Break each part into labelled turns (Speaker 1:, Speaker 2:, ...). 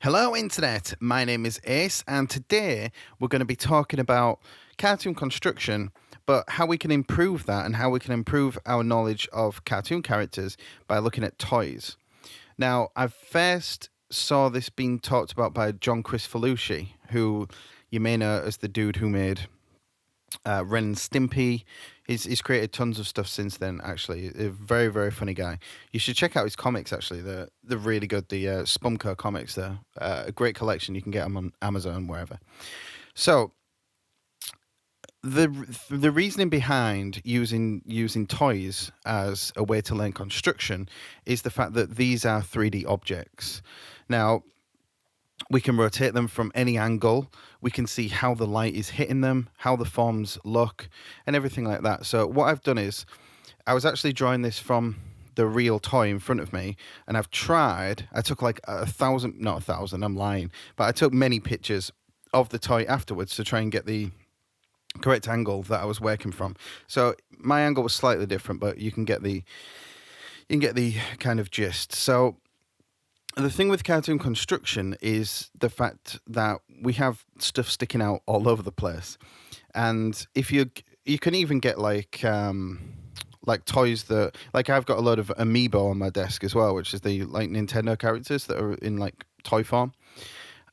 Speaker 1: Hello, Internet. My name is Ace, and today we're going to be talking about cartoon construction, but how we can improve that and how we can improve our knowledge of cartoon characters by looking at toys. Now, I first saw this being talked about by John Chris Falucci, who you may know as the dude who made Ren and Stimpy. He's created tons of stuff since then. Actually, a very very funny guy. You should check out his comics. Actually, they're really good. The Spumco comics. They're a great collection. You can get them on Amazon wherever. So the the reasoning behind using toys as a way to learn construction is the fact that these are 3D objects. Now, we can rotate them from any angle. We can see how the light is hitting them, how the forms look, and everything like that. So what I've done is I was actually drawing this from the real toy in front of me, and I took like 1,000, not 1,000, I'm lying, but I took many pictures of the toy afterwards to try and get the correct angle that I was working from. So my angle was slightly different, but you can get the kind of gist. So the thing with cartoon construction is the fact that we have stuff sticking out all over the place, and if you can even get like toys that, like, I've got a load of amiibo on my desk as well, which is the like Nintendo characters that are in like toy form,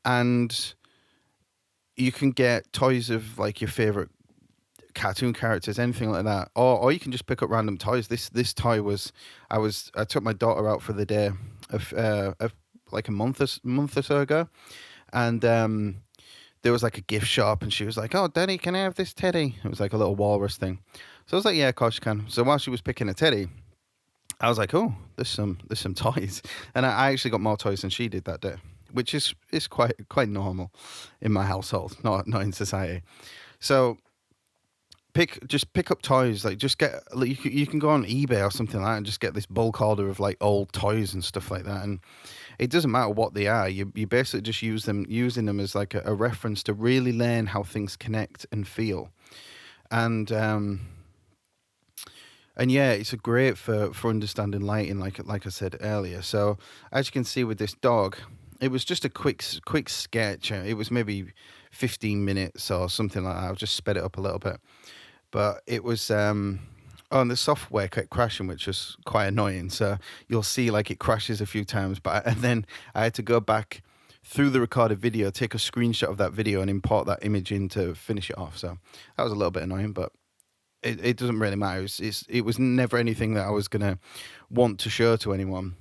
Speaker 1: and you can get toys of like your favorite cartoon characters, anything like that, or you can just pick up random toys. This toy was, I took my daughter out for the day of like a month or so ago, and there was like a gift shop, and she was like, "Oh, Daddy, can I have this teddy?" It was like a little walrus thing. So I was like, "Yeah, of course you can." So while she was picking a teddy, I was like, "Oh, there's some toys," and I actually got more toys than she did that day, which is quite normal in my household, not in society. So pick up toys, like just get, like, you can go on eBay or something like that and just get this bulk order of like old toys and stuff like that, and it doesn't matter what they are. You basically just using them as like a reference to really learn how things connect and feel, and yeah, it's a great for understanding lighting, like I said earlier. So as you can see with this dog, it was just a quick sketch. It was maybe 15 minutes or something like that. I've just sped it up a little bit, but it was oh, and the software kept crashing, which was quite annoying. So you'll see like it crashes a few times, and then I had to go back through the recorded video, take a screenshot of that video, and import that image in to finish it off. So that was a little bit annoying, but it doesn't really matter. It was never anything that I was gonna want to show to anyone,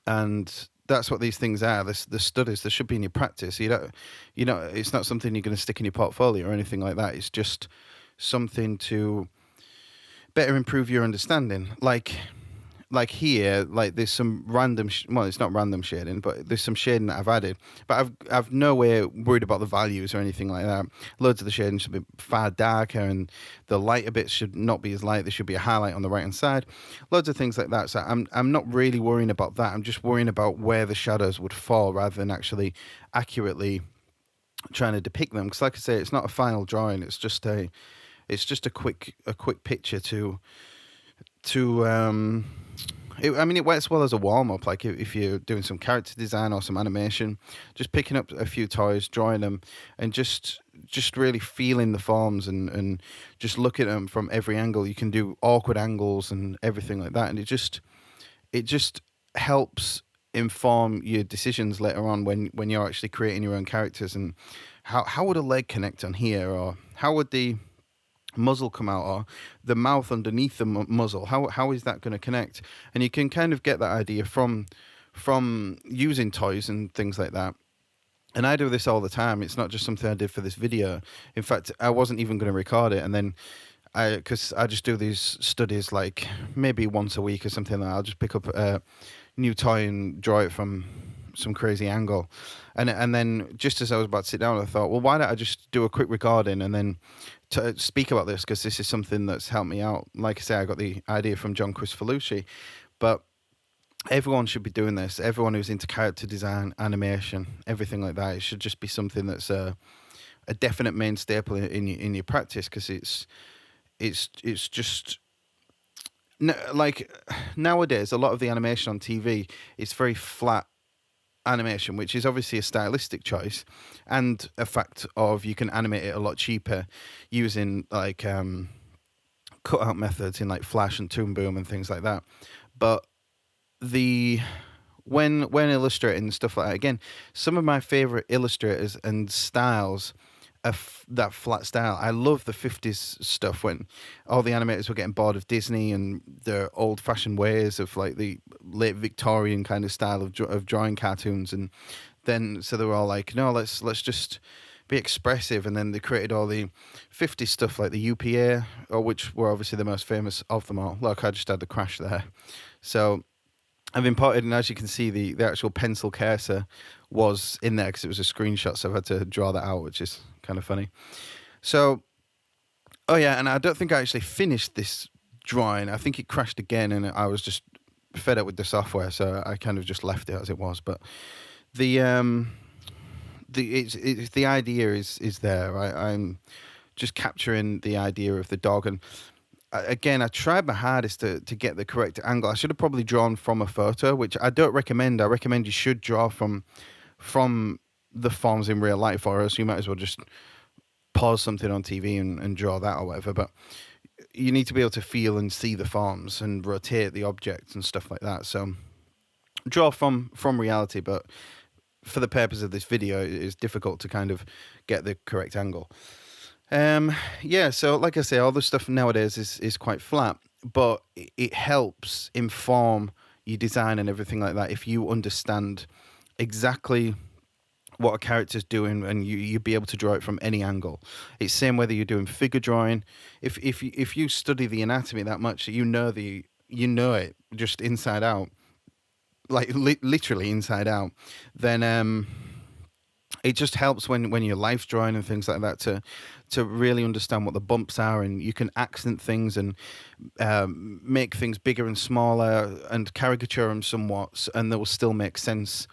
Speaker 1: and that's what these things are. The studies, they should be in your practice. It's not something you're going to stick in your portfolio or anything like that. It's just something to better improve your understanding. Like here, like there's some random, well, it's not random shading, but there's some shading that I've added. But I've no way worried about the values or anything like that. Loads of the shading should be far darker, and the lighter bits should not be as light. There should be a highlight on the right hand side. Loads of things like that. So I'm not really worrying about that. I'm just worrying about where the shadows would fall rather than actually accurately trying to depict them. Because like I say, it's not a final drawing. It's just a quick picture to I mean, it works well as a warm up. Like if you're doing some character design or some animation, just picking up a few toys, drawing them, and just really feeling the forms and just looking at them from every angle. You can do awkward angles and everything like that, and it just helps inform your decisions later on when you're actually creating your own characters. And how would a leg connect on here, or how would the muzzle come out, or the mouth underneath the muzzle, how is that going to connect? And you can kind of get that idea from using toys and things like that. And I do this all the time. It's not just something I did for this video. In fact, I wasn't even going to record it, and then because I just do these studies like maybe once a week or something like that. I'll just pick up a new toy and draw it from some crazy angle, and then just as I was about to sit down, I thought, well, why don't I just do a quick recording and then to speak about this, because this is something that's helped me out. Like I say, I got the idea from John Chris Falucci, but everyone should be doing this. Everyone who's into character design, animation, everything like that, it should just be something that's a definite main staple in your practice, because it's just like nowadays a lot of the animation on TV is very flat animation, which is obviously a stylistic choice and a fact of you can animate it a lot cheaper using like cutout methods in like Flash and Toon Boom and things like that. But the when illustrating stuff like that, again, some of my favorite illustrators and styles of that flat style. I love the 50s stuff when all the animators were getting bored of Disney and their old fashioned ways of like the late Victorian kind of style of drawing cartoons. And then so they were all like, no, let's just be expressive. And then they created all the 50s stuff like the UPA, or which were obviously the most famous of them all. Look, I just had the crash there. So I've imported, and as you can see, the actual pencil cursor was in there because it was a screenshot, so I've had to draw that out, which is kind of funny. So, oh yeah, and I don't think I actually finished this drawing. I think it crashed again, and I was just fed up with the software, so I kind of just left it as it was. But the it's the idea is there. I'm just capturing the idea of the dog, and again, I tried my hardest to get the correct angle. I should have probably drawn from a photo, which I don't recommend. I recommend you should draw from the forms in real life, or else you might as well just pause something on TV and draw that or whatever. But you need to be able to feel and see the forms and rotate the objects and stuff like that. So draw from reality, but for the purpose of this video, it's difficult to kind of get the correct angle. Yeah, so like I say, all the stuff nowadays is quite flat, but it helps inform your design and everything like that if you understand exactly what a character's doing, and you'd be able to draw it from any angle. It's same whether you're doing figure drawing. If you study the anatomy that much, you know it just inside out, like literally inside out. Then it just helps when you're life drawing and things like that to really understand what the bumps are, and you can accent things and make things bigger and smaller and caricature them somewhat, and they will still make sense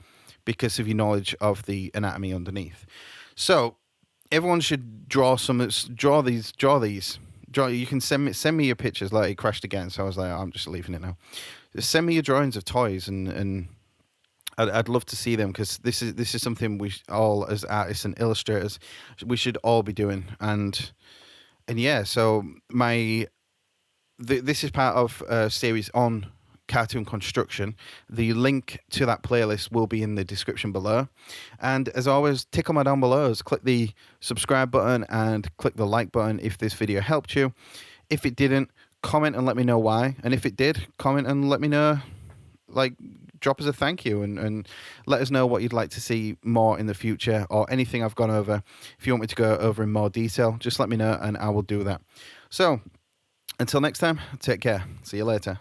Speaker 1: because of your knowledge of the anatomy underneath. So everyone should draw these. You can send me your pictures. Like, it crashed again, so I was like, I'm just leaving it now. Just send me your drawings of toys, and I'd love to see them, because this is something we all, as artists and illustrators, we should all be doing. And yeah, so this is part of a series on cartoon construction. The link to that playlist will be in the description below. And as always, tick on my down below. Click the subscribe button and click the like button if this video helped you. If it didn't, comment and let me know why. And if it did, comment and let me know, like, drop us a thank you and let us know what you'd like to see more in the future, or anything I've gone over. If you want me to go over in more detail, just let me know and I will do that. So until next time, take care. See you later.